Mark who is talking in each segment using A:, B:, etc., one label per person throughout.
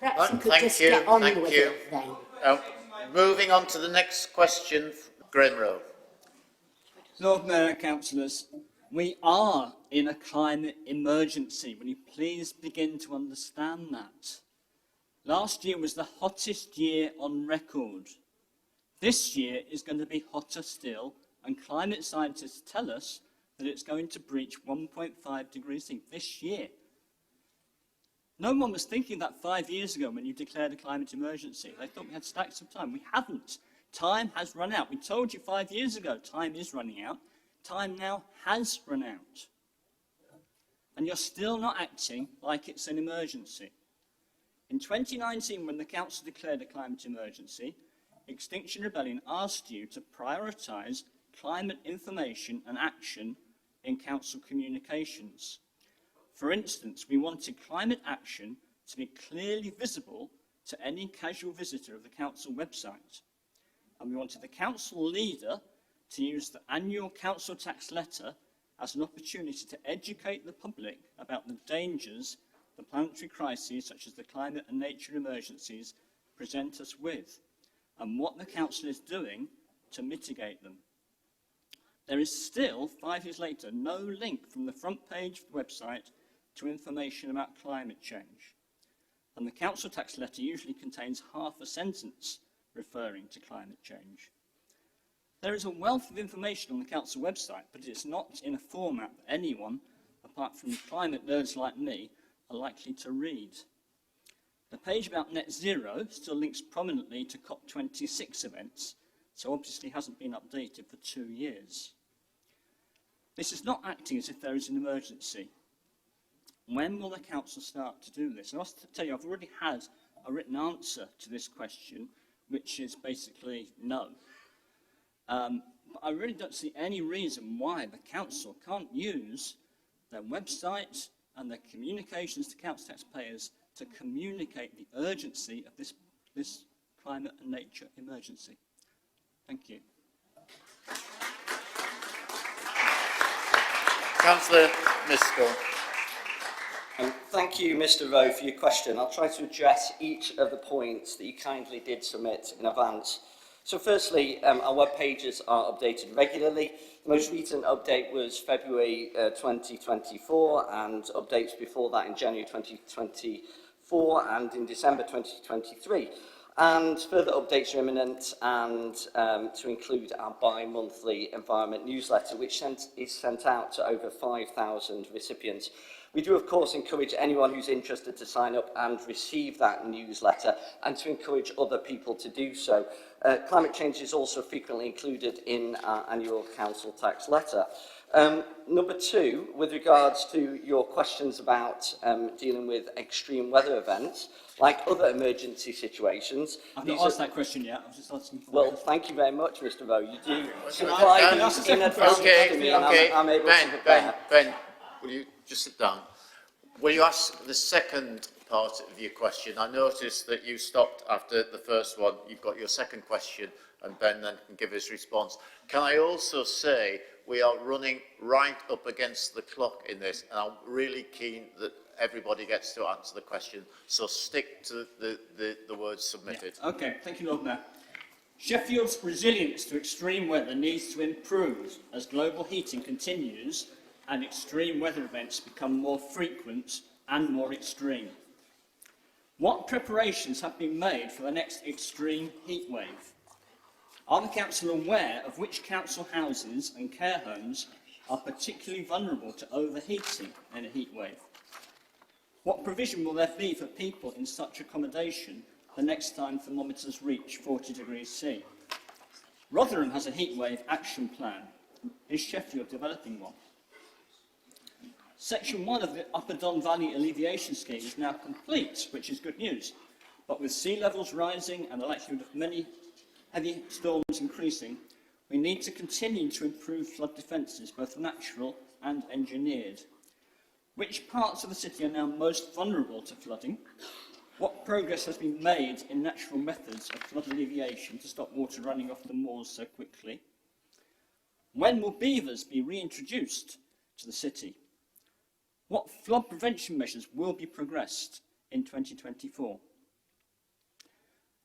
A: Perhaps you could just get on with it then.
B: Moving on to the next question, Wroe.
C: Lord Mayor, councillors, we are in a climate emergency. Will you please begin to understand that? Last year was the hottest year on record. This year is going to be hotter still, and climate scientists tell us that it's going to breach 1.5 degrees C this year. No one was thinking that 5 years ago when you declared a climate emergency. They thought we had stacks of time. We haven't. Time has run out. We told you 5 years ago time is running out. Time now has run out. And you're still not acting like it's an emergency. In 2019, when the Council declared a climate emergency, Extinction Rebellion asked you to prioritise climate information and action in Council communications. For instance, we wanted climate action to be clearly visible to any casual visitor of the Council website. And we wanted the Council leader to use the annual Council tax letter as an opportunity to educate the public about the dangers the planetary crises, such as the climate and nature emergencies, present us with, and what the Council is doing to mitigate them. There is still, 5 years later, no link from the front page of the website to information about climate change. And the Council tax letter usually contains half a sentence referring to climate change. There is a wealth of information on the Council website, but it's not in a format that anyone, apart from climate nerds like me, are likely to read. The page about net zero still links prominently to COP26 events, so obviously hasn't been updated for 2 years. This is not acting as if there is an emergency. When will the Council start to do this? And I must tell you, I've already had a written answer to this question, which is basically no. But I really don't see any reason why the Council can't use their website and their communications to council taxpayers to communicate the urgency of this climate and nature emergency. Thank you.
B: Councillor Miskell.
D: Thank you, Mr. Wroe, for your question. I'll try to address each of the points that you kindly did submit in advance. So firstly, our web pages are updated regularly. The most recent update was February 2024, and updates before that in January 2024 and in December 2023. And further updates are imminent, and to include our bi-monthly environment newsletter, which is sent out to over 5,000 recipients. We do, of course, encourage anyone who's interested to sign up and receive that newsletter, and to encourage other people to do so. Climate change is also frequently included in our annual council tax letter. Number two, with regards to your questions about dealing with extreme weather events, like other emergency situations...
C: I've not asked that question yet. I was just asking for
D: Well, thank you very much, Mr. Wroe. You do supply these in advance to me, and I'm able to prepare.
B: Ben, will you just sit down? Will you ask the second part of your question? I noticed that you stopped after the first one. You've got your second question, and Ben then can give his response. Can I also say we are running right up against the clock in this, and I'm really keen that everybody gets to answer the question, so stick to the words submitted.
C: Yeah. Okay, thank you, Lord Mayor. Sheffield's resilience to extreme weather needs to improve as global heating continues and extreme weather events become more frequent and more extreme. What preparations have been made for the next extreme heat wave? Are the Council aware of which council houses and care homes are particularly vulnerable to overheating in a heat wave? What provision will there be for people in such accommodation the next time thermometers reach 40 degrees C? Rotherham has a heat wave action plan. Is Sheffield developing one? Section 1 of the Upper Don Valley Alleviation Scheme is now complete, which is good news. But with sea levels rising and the likelihood of many heavy storms increasing, we need to continue to improve flood defences, both natural and engineered. Which parts of the city are now most vulnerable to flooding? What progress has been made in natural methods of flood alleviation to stop water running off the moors so quickly? When will beavers be reintroduced to the city? What flood prevention measures will be progressed in 2024?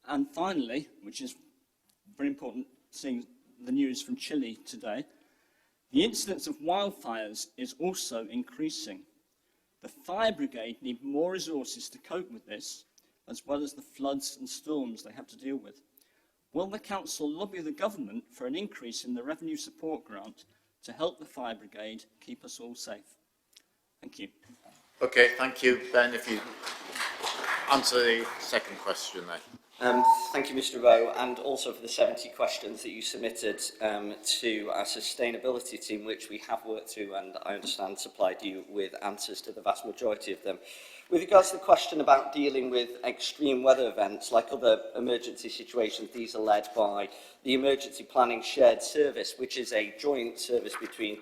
C: And finally, which is very important, seeing the news from Chile today, the incidence of wildfires is also increasing. The fire brigade need more resources to cope with this, as well as the floods and storms they have to deal with. Will the council lobby the government for an increase in the revenue support grant to help the fire brigade keep us all safe? Thank you.
B: Okay, thank you. Ben, if you answer the second question then.
D: Thank you, Mr. Wroe, and also for the 70 questions that you submitted to our sustainability team, which we have worked through and I understand supplied you with answers to the vast majority of them. With regards to the question about dealing with extreme weather events, like other emergency situations, these are led by the Emergency Planning Shared Service, which is a joint service between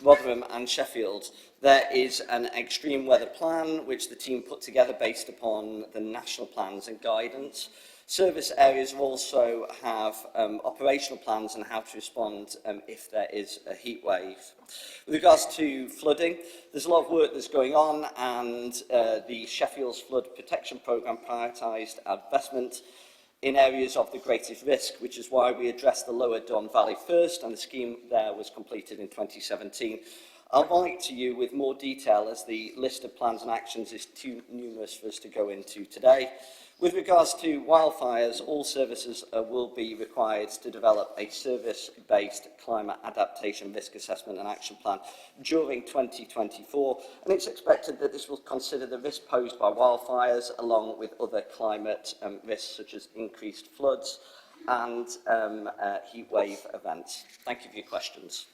D: Rotherham and Sheffield. There is an extreme weather plan which the team put together based upon the national plans and guidance. Service areas also have operational plans on how to respond if there is a heat wave. With regards to flooding, there's a lot of work that's going on, and the Sheffield's Flood Protection Programme prioritised investment in areas of the greatest risk, which is why we addressed the Lower Don Valley first, and the scheme there was completed in 2017. I'll write to you with more detail as the list of plans and actions is too numerous for us to go into today. With regards to wildfires, all services will be required to develop a service-based climate adaptation risk assessment and action plan during 2024, and it's expected that this will consider the risk posed by wildfires along with other climate risks such as increased floods and heat wave events. Thank you for your questions.